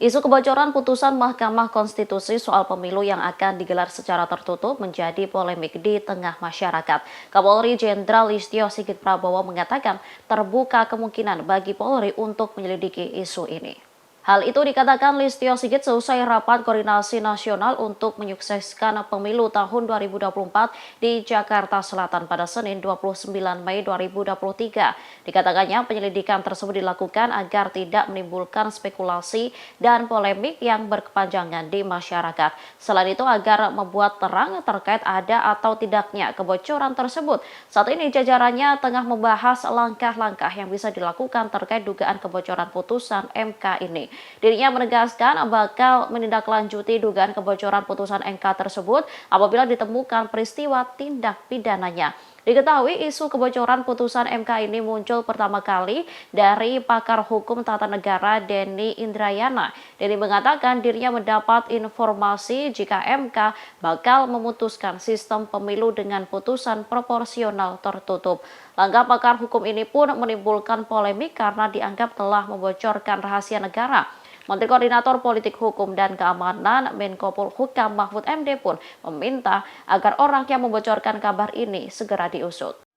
Isu kebocoran putusan Mahkamah Konstitusi soal pemilu yang akan digelar secara tertutup menjadi polemik di tengah masyarakat. Kapolri Jenderal Listio Sigit Prabowo mengatakan terbuka kemungkinan bagi Polri untuk menyelidiki isu ini. Hal itu dikatakan Listio Sigit seusai rapat koordinasi nasional untuk menyukseskan pemilu tahun 2024 di Jakarta Selatan pada Senin 29 Mei 2023. Dikatakannya penyelidikan tersebut dilakukan agar tidak menimbulkan spekulasi dan polemik yang berkepanjangan di masyarakat. Selain itu agar membuat terang terkait ada atau tidaknya kebocoran tersebut. Saat ini jajarannya tengah membahas langkah-langkah yang bisa dilakukan terkait dugaan kebocoran putusan MK ini. Dirinya menegaskan bakal menindaklanjuti dugaan kebocoran putusan MK tersebut apabila ditemukan peristiwa tindak pidananya. Diketahui isu kebocoran putusan MK ini muncul pertama kali dari pakar hukum tata negara Denny Indrayana. Denny mengatakan dirinya mendapat informasi jika MK bakal memutuskan sistem pemilu dengan putusan proporsional tertutup. Langkah pakar hukum ini pun menimbulkan polemik karena dianggap telah membocorkan rahasia negara. Menteri Koordinator Politik Hukum dan Keamanan Menko Polhukam Mahfud MD pun meminta agar orang yang membocorkan kabar ini segera diusut.